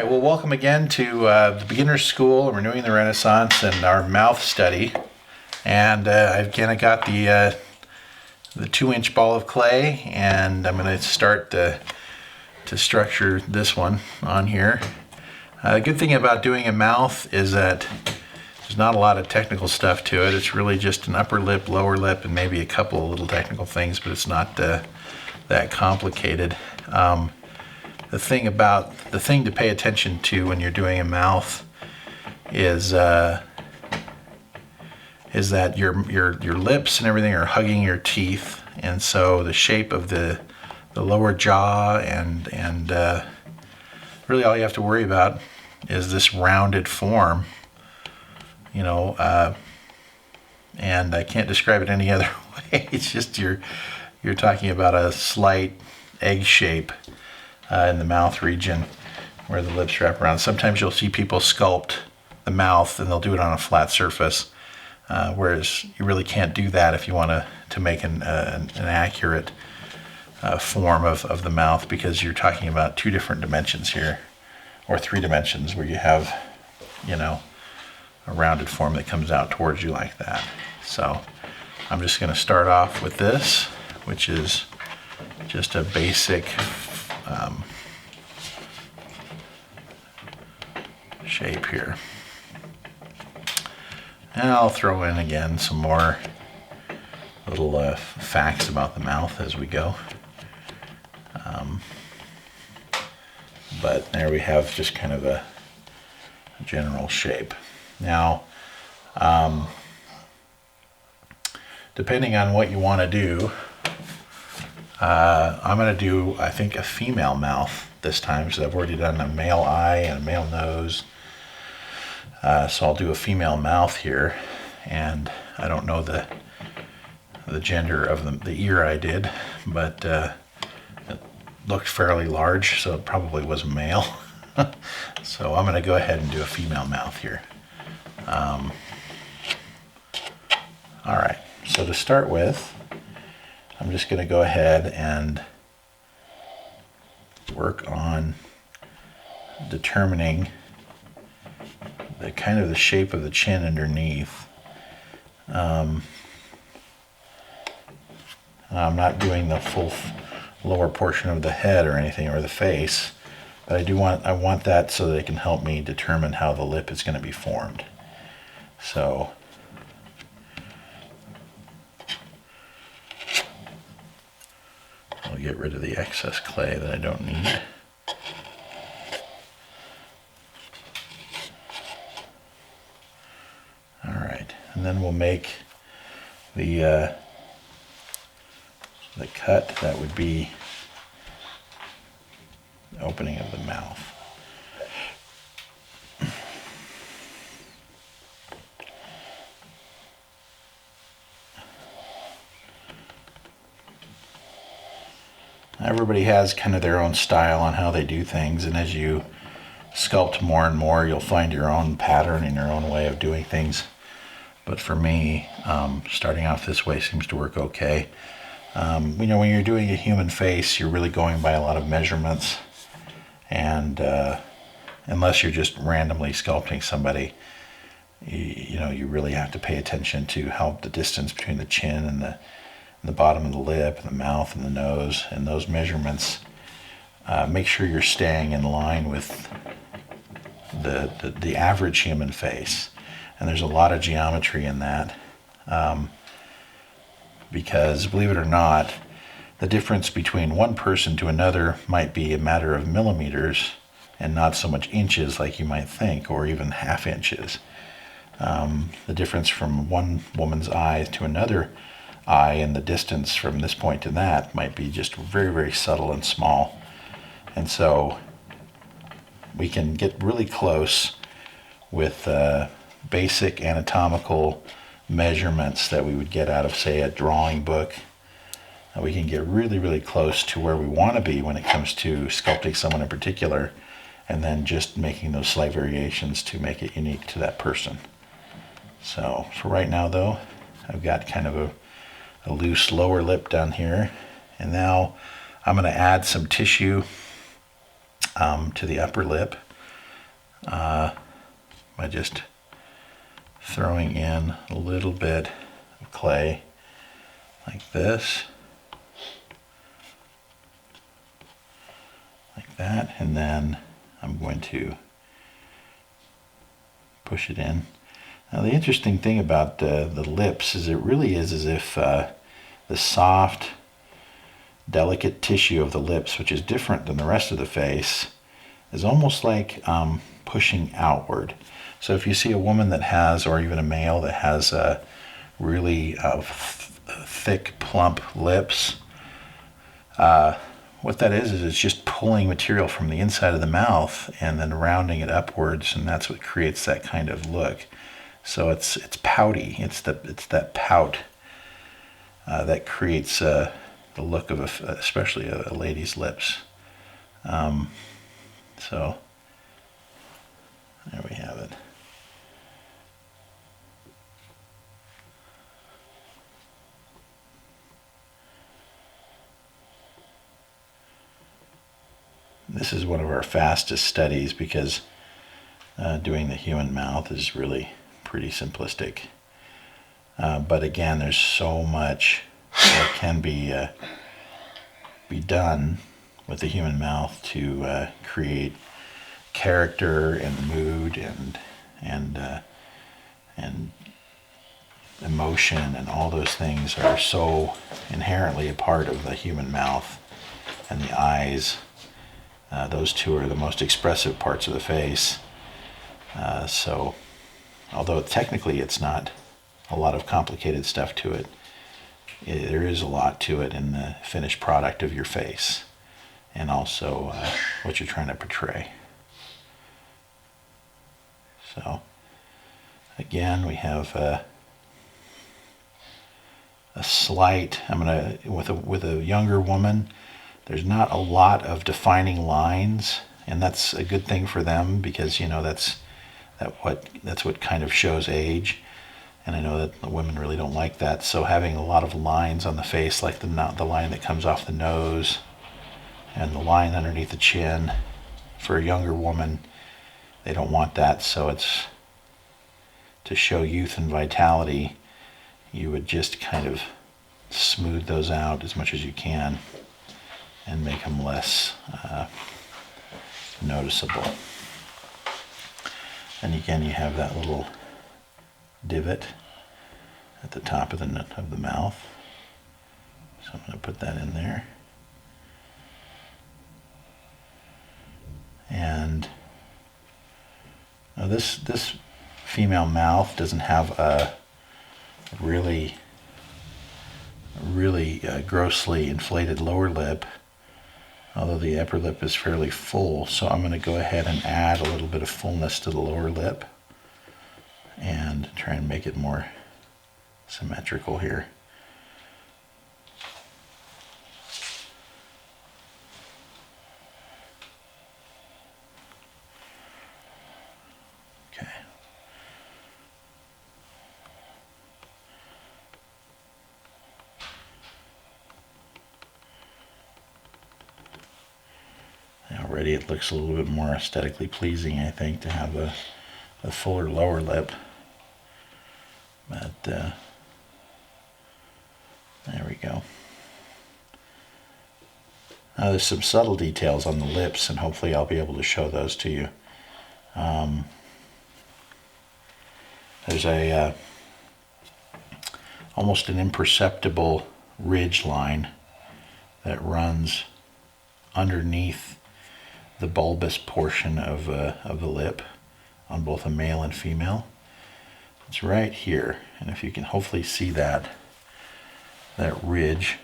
well, welcome again to the Beginner's School, Renewing the Renaissance, and our mouth study. And again, I got the 2-inch ball of clay, and I'm going to start to structure this one on here. The good thing about doing a mouth is that there's not a lot of technical stuff to it. It's really just an upper lip, lower lip, and maybe a couple of little technical things, but it's not that complicated. The thing to pay attention to when you're doing a mouth is that your lips and everything are hugging your teeth, and so the shape of the lower jaw and really all you have to worry about is this rounded form, and I can't describe it any other way. It's just you're talking about a slight egg shape in the mouth region where the lips wrap around. Sometimes you'll see people sculpt the mouth and they'll do it on a flat surface, whereas you really can't do that if you want to make an accurate form of the mouth, because you're talking about 2 different dimensions here, or 3 dimensions, where you have, a rounded form that comes out towards you like that. So I'm just going to start off with this, which is just a basic shape here. And I'll throw in again some more little facts about the mouth as we go. But there we have just kind of a general shape. Now, depending on what you want to do, I'm going to do, I think, a female mouth this time, because I've already done a male eye and a male nose. So I'll do a female mouth here, and I don't know the gender of the ear I did, but it looked fairly large, so it probably was male. So I'm going to go ahead and do a female mouth here. All right, so to start with, I'm just going to go ahead and work on determining the kind of the shape of the chin underneath. I'm not doing the full lower portion of the head or anything, or the face, but I want that so that it can help me determine how the lip is going to be formed. So I'll get rid of the excess clay that I don't need. All right, and then we'll make the cut that would be the opening of the mouth. Everybody has kind of their own style on how they do things, and as you sculpt more and more, you'll find your own pattern and your own way of doing things. But for me, starting off this way seems to work okay. When you're doing a human face, you're really going by a lot of measurements, and unless you're just randomly sculpting somebody, you really have to pay attention to how the distance between the chin and the bottom of the lip and the mouth and the nose, and those measurements, make sure you're staying in line with the average human face. And there's a lot of geometry in that, because believe it or not, the difference between one person to another might be a matter of millimeters and not so much inches like you might think, or even half inches. The difference from one woman's eye to another eye, and the distance from this point to that, might be just very, very subtle and small. And so we can get really close with basic anatomical measurements that we would get out of, say, a drawing book. We can get really, really close to where we want to be when it comes to sculpting someone in particular, and then just making those slight variations to make it unique to that person. So for right now, though, I've got kind of a loose lower lip down here, and now I'm going to add some tissue to the upper lip. by just throwing in a little bit of clay like this, like that, and then I'm going to push it in. Now the interesting thing about the lips is it really is as if the soft, delicate tissue of the lips, which is different than the rest of the face, is almost like pushing outward. So if you see a woman that has, or even a male that has a really thick, plump lips, what that is it's just pulling material from the inside of the mouth and then rounding it upwards, and that's what creates that kind of look. So it's pouty. It's that pout that creates the look of especially a lady's lips. So there we have it. This is one of our fastest studies because doing the human mouth is really pretty simplistic. But again, there's so much that can be done with the human mouth to create character and mood and emotion, and all those things are so inherently a part of the human mouth. And the eyes, those two are the most expressive parts of the face. So although technically it's not a lot of complicated stuff to it, there is a lot to it in the finished product of your face, and also what you're trying to portray. So again, we have a slight, with a younger woman, there's not a lot of defining lines, and that's a good thing for them, because that's what kind of shows age. And I know that the women really don't like that. So having a lot of lines on the face, like the line that comes off the nose and the line underneath the chin, for a younger woman, they don't want that. So it's to show youth and vitality, you would just kind of smooth those out as much as you can and make them less noticeable. And again, you have that little divot at the top of the mouth. So I'm going to put that in there. And now this female mouth doesn't have a really grossly inflated lower lip, although the upper lip is fairly full. So I'm going to go ahead and add a little bit of fullness to the lower lip and try and make it more symmetrical here. Okay. Already it looks a little bit more aesthetically pleasing, I think, to have a fuller lower lip. But there we go. Now there's some subtle details on the lips, and hopefully I'll be able to show those to you. There's a almost an imperceptible ridge line that runs underneath the bulbous portion of the lip on both a male and female. It's right here, and if you can hopefully see that ridge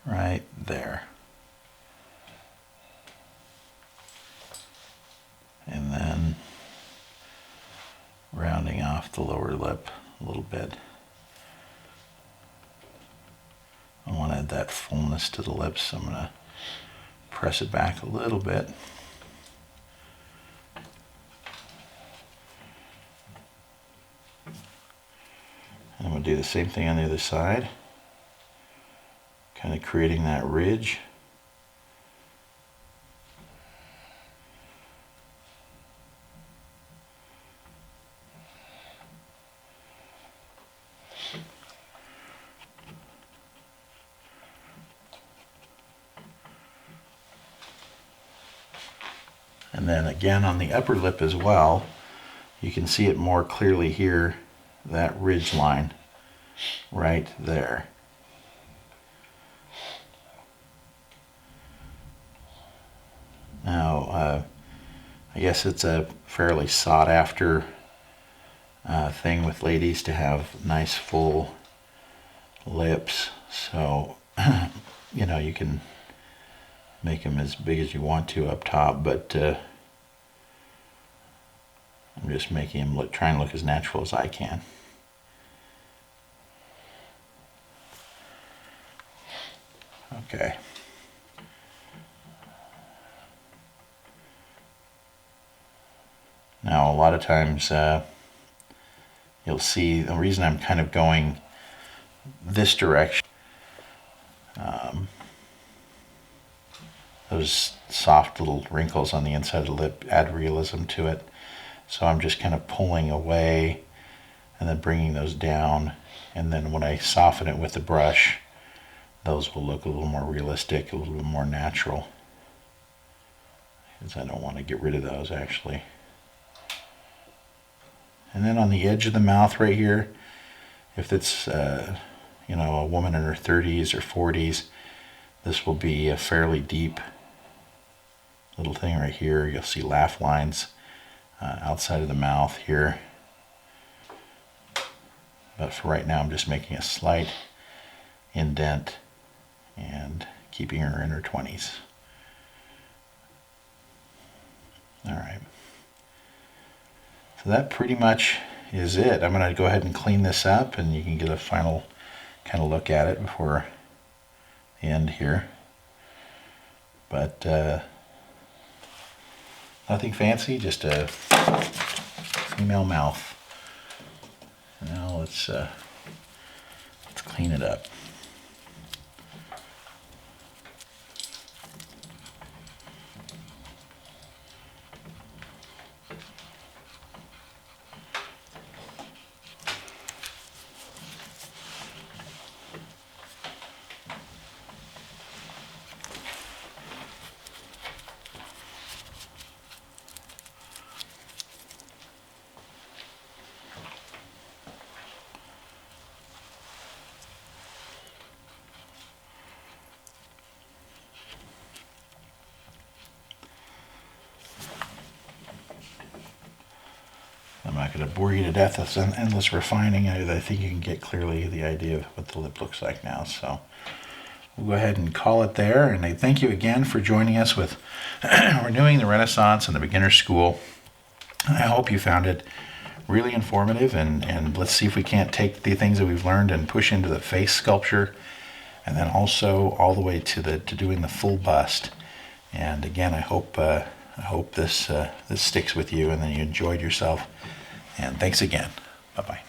right there. And then rounding off the lower lip a little bit. I want to add that fullness to the lips, so I'm going to press it back a little bit. And I'm going to do the same thing on the other side, kind of creating that ridge. And then again on the upper lip as well, you can see it more clearly here, that ridge line right there. Now, I guess it's a fairly sought after thing with ladies to have nice full lips. So, you know, you can make them as big as you want to up top, but I'm just making them try and look as natural as I can. Okay. Now, a lot of times you'll see the reason I'm kind of going this direction, those soft little wrinkles on the inside of the lip add realism to it. So I'm just kind of pulling away and then bringing those down. And then when I soften it with the brush, those will look a little more realistic, a little bit more natural. Because I don't want to get rid of those actually. And then on the edge of the mouth right here, if it's you know, a woman in her 30s or 40s, this will be a fairly deep little thing right here. You'll see laugh lines outside of the mouth here. But for right now, I'm just making a slight indent and keeping her in her 20s. All right. So that pretty much is it. I'm going to go ahead and clean this up, and you can get a final kind of look at it before the end here. But nothing fancy, just a female mouth. Now let's clean it up. I'm not going to bore you to death with endless refining. I think you can get clearly the idea of what the lip looks like now. So we'll go ahead and call it there. And I thank you again for joining us with Renewing the Renaissance and the Beginner School. I hope you found it really informative, and let's see if we can't take the things that we've learned and push into the face sculpture, and then also all the way to doing the full bust. And again, I hope this sticks with you and then you enjoyed yourself. And thanks again. Bye-bye.